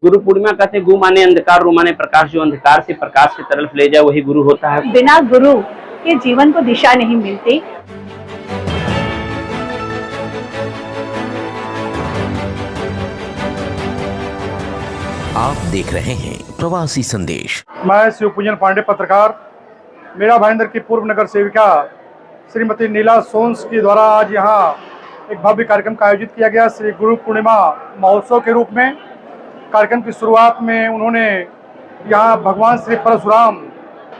गुरु पूर्णिमा कहते गु माने अंधकार, रू माने प्रकाश। जो अंधकार से प्रकाश की तरफ ले जाए वही गुरु होता है। बिना गुरु के जीवन को दिशा नहीं मिलती। आप देख रहे हैं प्रवासी संदेश। मैं शिवपूजन पांडे पत्रकार। मेरा भाईंदर की पूर्व नगर सेविका श्रीमती नीला सोन्स के द्वारा आज यहाँ एक भव्य कार्यक्रम का आयोजित किया गया श्री गुरु पूर्णिमा महोत्सव के रूप में। कार्यक्रम की शुरुआत में उन्होंने यहाँ भगवान श्री परशुराम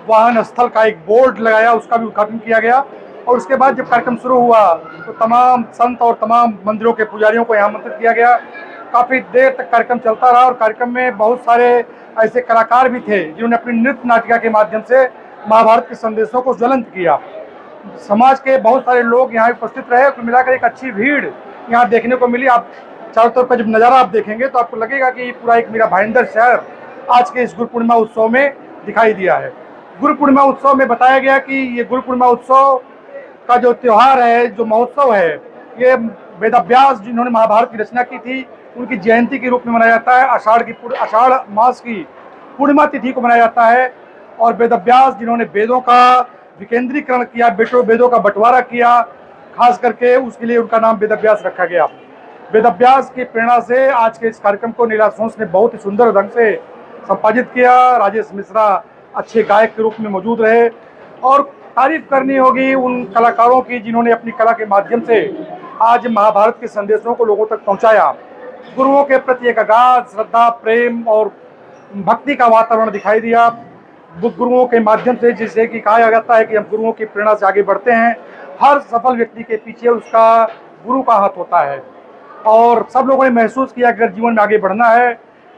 वाहन स्थल का एक बोर्ड लगाया, उसका भी उद्घाटन किया गया। और उसके बाद जब कार्यक्रम शुरू हुआ तो तमाम संत और तमाम मंदिरों के पुजारियों को यहाँ आमंत्रित किया गया। काफ़ी देर तक कार्यक्रम चलता रहा और कार्यक्रम में बहुत सारे ऐसे कलाकार भी थे जिन्होंने अपनी नृत्य नाटिका के माध्यम से महाभारत के संदेशों को ज्वलंत किया। समाज के बहुत सारे लोग यहाँ उपस्थित रहे, कुल मिलाकर एक अच्छी भीड़ यहाँ देखने को मिली। आप चारों तरफ का जब नज़ारा आप देखेंगे तो आपको लगेगा कि पूरा एक मेरा भाईंदर शहर आज के इस गुरु पूर्णिमा उत्सव में दिखाई दिया है। गुरु पूर्णिमा उत्सव में बताया गया कि ये गुरु पूर्णिमा उत्सव का जो त्यौहार है, जो महोत्सव है, ये वेदव्यास जिन्होंने महाभारत की रचना की थी उनकी जयंती के रूप में मनाया जाता है। आषाढ़ मास की पूर्णिमा तिथि को मनाया जाता है। और वेदव्यास जिन्होंने वेदों का विकेंद्रीकरण किया, वेदों का बंटवारा किया, खास करके उसके लिए उनका नाम वेदव्यास रखा गया। वेदव्यास की प्रेरणा से आज के इस कार्यक्रम को नीला सोन्स ने बहुत ही सुंदर ढंग से संपादित किया। राजेश मिश्रा अच्छे गायक के रूप में मौजूद रहे। और तारीफ करनी होगी उन कलाकारों की जिन्होंने अपनी कला के माध्यम से आज महाभारत के संदेशों को लोगों तक पहुंचाया। गुरुओं के प्रति एक अगाध श्रद्धा, प्रेम और भक्ति का वातावरण दिखाई दिया गुरुओं के माध्यम से, जिसे कि कहा जाता है कि हम गुरुओं की प्रेरणा से आगे बढ़ते हैं। हर सफल व्यक्ति के पीछे उसका गुरु का हाथ होता है। और सब लोगों ने महसूस किया कि अगर जीवन में आगे बढ़ना है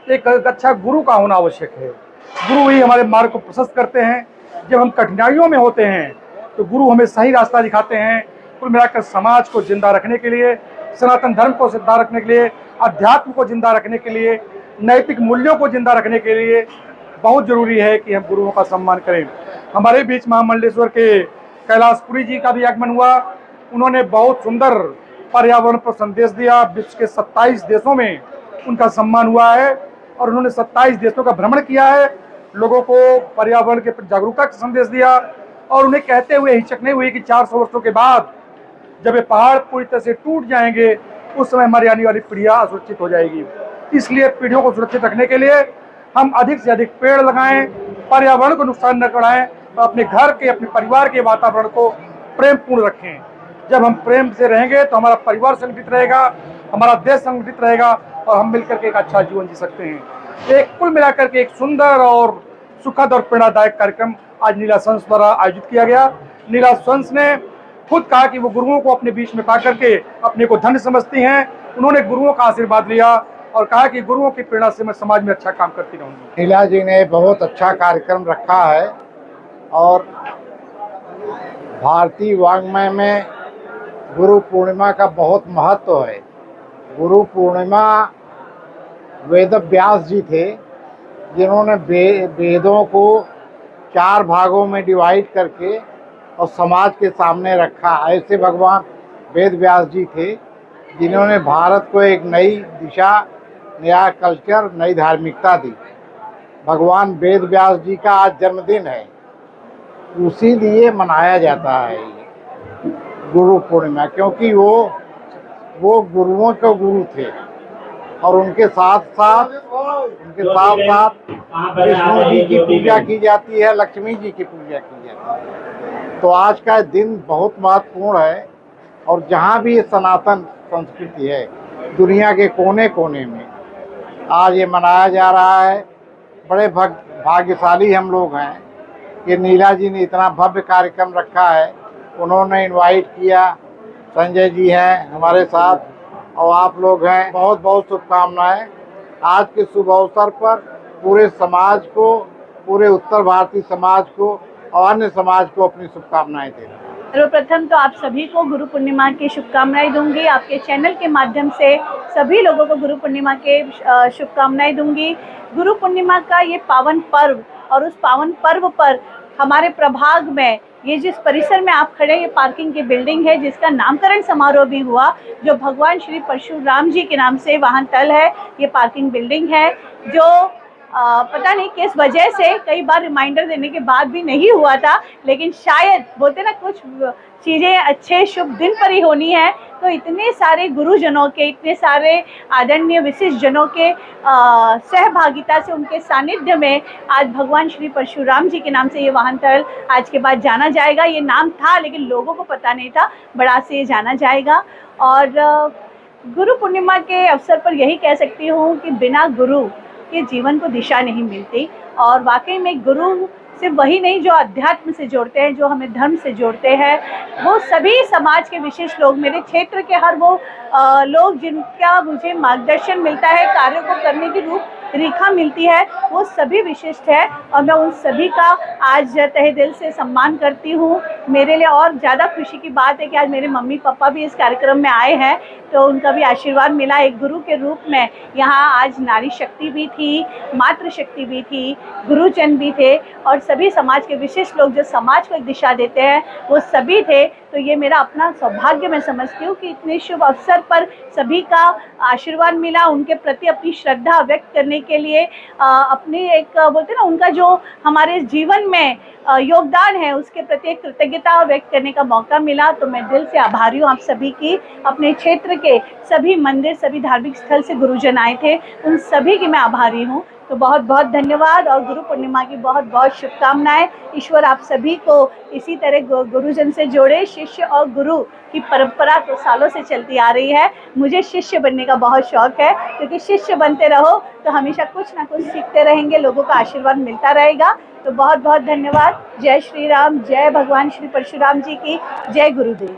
तो एक अच्छा गुरु का होना आवश्यक है। गुरु ही हमारे मार्ग को प्रशस्त करते हैं। जब हम कठिनाइयों में होते हैं तो गुरु हमें सही रास्ता दिखाते हैं। कुल मिलाकर समाज को जिंदा रखने के लिए, सनातन धर्म को जिंदा रखने के लिए, अध्यात्म को जिंदा रखने के लिए, नैतिक मूल्यों को जिंदा रखने के लिए बहुत जरूरी है कि हम गुरुओं का सम्मान करें। हमारे बीच महामंडलेश्वर के कैलाशपुरी जी का भी आगमन हुआ। उन्होंने बहुत सुंदर पर्यावरण पर संदेश दिया। विश्व के 27 देशों में उनका सम्मान हुआ है और उन्होंने 27 देशों का भ्रमण किया है, लोगों को पर्यावरण के प्रति जागरूकता का संदेश दिया। और उन्हें कहते हुए हिचक नहीं हुई कि 400 वर्षों के बाद जब ये पहाड़ पूरी तरह से टूट जाएंगे उस समय हमारी आने वाली पीढ़ियाँ असुरक्षित हो जाएगी। इसलिए पीढ़ियों को सुरक्षित रखने के लिए हम अधिक से अधिक पेड़ लगाएं, पर्यावरण को नुकसान न कराएं और अपने घर के, अपने परिवार के वातावरण को प्रेमपूर्ण रखें। जब हम प्रेम से रहेंगे तो हमारा परिवार संगठित रहेगा, हमारा देश संगठित रहेगा और हम मिलकर के एक अच्छा जीवन जी सकते हैं। एक कुल मिलाकर के एक सुंदर और सुखद और प्रेरणादायक कार्यक्रम आज नीला सोन्स द्वारा आयोजित किया गया। नीला सोन्स ने खुद कहा कि वो गुरुओं को अपने बीच में पा करके अपने को धन्य समझती हैं। उन्होंने गुरुओं का आशीर्वाद लिया और कहा कि गुरुओं की प्रेरणा से मैं समाज में अच्छा काम करती रहूँगी। नीला जी ने बहुत अच्छा कार्यक्रम रखा है और भारतीय वाङ्मय में गुरु पूर्णिमा का बहुत महत्व है। गुरु पूर्णिमा वेदव्यास जी थे जिन्होंने वेदों को 4 भागों में डिवाइड करके और समाज के सामने रखा। ऐसे भगवान वेद व्यास जी थे जिन्होंने भारत को एक नई दिशा, नया कल्चर, नई धार्मिकता दी। भगवान वेद व्यास जी का आज जन्मदिन है, उसी लिए मनाया जाता है गुरु पूर्णिमा, क्योंकि वो गुरुओं के गुरु थे और उनके साथ साथ विष्णु जी की पूजा की जाती है, लक्ष्मी जी की पूजा की जाती है। तो आज का दिन बहुत महत्वपूर्ण है और जहाँ भी ये सनातन संस्कृति है दुनिया के कोने कोने में आज ये मनाया जा रहा है। बड़े भाग्यशाली हम लोग हैं कि नीला जी ने इतना भव्य कार्यक्रम रखा है। उन्होंने इनवाइट किया, संजय जी हैं हमारे साथ और आप लोग हैं। बहुत बहुत शुभकामनाएं आज के शुभ अवसर पर पूरे समाज को, पूरे उत्तर भारतीय समाज को और अन्य समाज को अपनी शुभकामनाएं दें। सर्वप्रथम तो आप सभी को गुरु पूर्णिमा की शुभकामनाएं दूंगी। आपके चैनल के माध्यम से सभी लोगों को गुरु पूर्णिमा के शुभकामनाएं दूंगी। गुरु पूर्णिमा का ये पावन पर्व और उस पावन पर्व पर हमारे प्रभाग में ये जिस परिसर में आप खड़े, ये पार्किंग की बिल्डिंग है जिसका नामकरण समारोह भी हुआ, जो भगवान श्री परशुराम जी के नाम से वाहन तल है। ये पार्किंग बिल्डिंग है जो पता नहीं किस वजह से कई बार रिमाइंडर देने के बाद भी नहीं हुआ था, लेकिन शायद बोलते ना कुछ चीज़ें अच्छे शुभ दिन पर ही होनी है। तो इतने सारे गुरुजनों के, इतने सारे आदरणीय विशिष्ट जनों के सहभागिता से, उनके सानिध्य में आज भगवान श्री परशुराम जी के नाम से ये वाहन तल आज के बाद जाना जाएगा। ये नाम था लेकिन लोगों को पता नहीं था, बड़ा से ये जाना जाएगा। और गुरु पूर्णिमा के अवसर पर यही कह सकती हूँ कि बिना गुरु के जीवन को दिशा नहीं मिलती। और वाकई में गुरु सिर्फ वही नहीं जो अध्यात्म से जोड़ते हैं, जो हमें धर्म से जोड़ते हैं, वो सभी समाज के विशेष लोग, मेरे क्षेत्र के हर वो लोग जिनका मुझे मार्गदर्शन मिलता है, कार्यों को करने की रूप रेखा मिलती है, वो सभी विशिष्ट है। और मैं उन सभी का आज तहे दिल से सम्मान करती हूँ। मेरे लिए और ज़्यादा खुशी की बात है कि आज मेरे मम्मी पापा भी इस कार्यक्रम में आए हैं, तो उनका भी आशीर्वाद मिला एक गुरु के रूप में। यहाँ आज नारी शक्ति भी थी, मातृ शक्ति भी थी, गुरुजन भी थे और सभी समाज के विशिष्ट लोग जो समाज को एक दिशा देते हैं वो सभी थे। तो ये मेरा अपना सौभाग्य मैं समझती हूँ कि इतने शुभ अवसर पर सभी का आशीर्वाद मिला, उनके प्रति अपनी श्रद्धा व्यक्त करने के लिए अपनी एक बोलते ना उनका जो हमारे जीवन में योगदान है उसके प्रति एक कृतज्ञता व्यक्त करने का मौका मिला। तो मैं दिल से आभारी हूँ आप सभी की। अपने क्षेत्र के सभी मंदिर, सभी धार्मिक स्थल से गुरुजन आए थे, उन सभी की मैं आभारी हूँ। तो बहुत बहुत धन्यवाद और गुरु पूर्णिमा की बहुत बहुत शुभकामनाएं। ईश्वर आप सभी को इसी तरह गुरुजन से जोड़े। शिष्य और गुरु की परंपरा तो सालों से चलती आ रही है। मुझे शिष्य बनने का बहुत शौक है, क्योंकि शिष्य बनते रहो तो हमेशा कुछ ना कुछ सीखते रहेंगे, लोगों का आशीर्वाद मिलता रहेगा। तो बहुत बहुत धन्यवाद। जय श्री राम, जय भगवान श्री परशुराम जी की, जय गुरुदेव।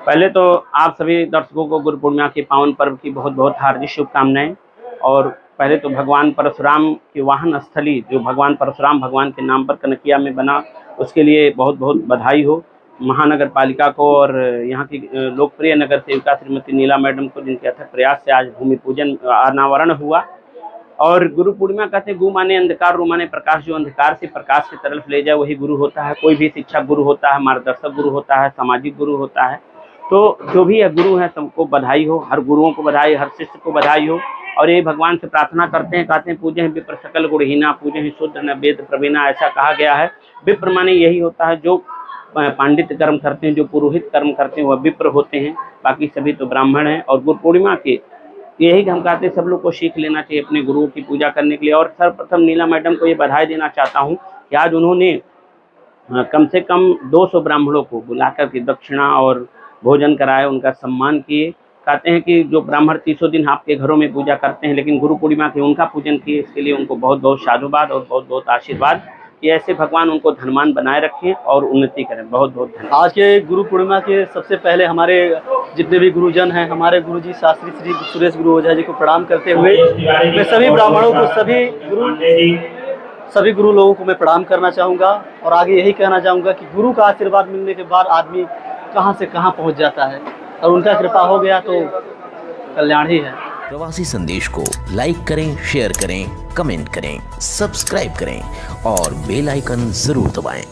पहले तो आप सभी दर्शकों को गुरु पूर्णिमा के पावन पर्व की बहुत बहुत हार्दिक शुभकामनाएं। और पहले तो भगवान परशुराम की वाहन स्थली जो भगवान परशुराम भगवान के नाम पर कनकिया में बना, उसके लिए बहुत बहुत बधाई हो महानगर पालिका को और यहाँ की लोकप्रिय नगर सेविका श्रीमती नीला मैडम को, जिनके अथक प्रयास से आज भूमि पूजन अनावरण हुआ। और गुरु पूर्णिमा कहते हैं गु माने अंधकार, रू माने प्रकाश। जो अंधकार से प्रकाश की तरफ ले जाए वही गुरु होता है। कोई भी शिक्षक गुरु होता है, मार्गदर्शक गुरु होता है, सामाजिक गुरु होता है। तो जो भी है गुरु है सबको बधाई हो, हर गुरुओं को बधाई, हर शिष्य को बधाई हो। और ये भगवान से प्रार्थना करते हैं, कहते हैं पूजे हैं विप्र सकल गुणहीना, पूजे हैं शूद्र न वेद प्रवीणा। ऐसा कहा गया है। विप्र माने यही होता है जो पांडित्य कर्म करते हैं, जो पुरोहित कर्म करते हैं वह विप्र होते हैं, बाकी सभी तो ब्राह्मण हैं। और गुरु पूर्णिमा के यही हम कहते हैं सब लोग को सीख लेना चाहिए अपने गुरुओं की पूजा करने के लिए। और सर्वप्रथम नीला मैडम को ये बधाई देना चाहता हूँ कि आज उन्होंने कम से कम 200 ब्राह्मणों को बुलाकर के दक्षिणा और भोजन कराया, उनका सम्मान किए। कहते हैं कि जो ब्राह्मण 300 दिन आपके घरों में पूजा करते हैं, लेकिन गुरु पूर्णिमा के उनका पूजन किए, इसके लिए उनको बहुत बहुत साधुवाद और बहुत बहुत आशीर्वाद कि ऐसे भगवान उनको धनवान बनाए रखें और उन्नति करें। बहुत बहुत धन्यवाद। आज के गुरु पूर्णिमा के सबसे पहले हमारे जितने भी गुरुजन हैं, हमारे गुरुजी शास्त्री श्री सुरेश गुरु ओझा जी को प्रणाम करते हुए मैं सभी ब्राह्मणों को, सभी गुरु लोगों को मैं प्रणाम करना चाहूँगा। और आगे यही कहना चाहूँगा कि गुरु का आशीर्वाद मिलने के बाद आदमी कहाँ से कहाँ पहुँच जाता है, और उनका कृपा हो गया तो कल्याण ही है। प्रवासी संदेश को लाइक करें, शेयर करें, कमेंट करें, सब्सक्राइब करें और बेल आइकन जरूर दबाएं।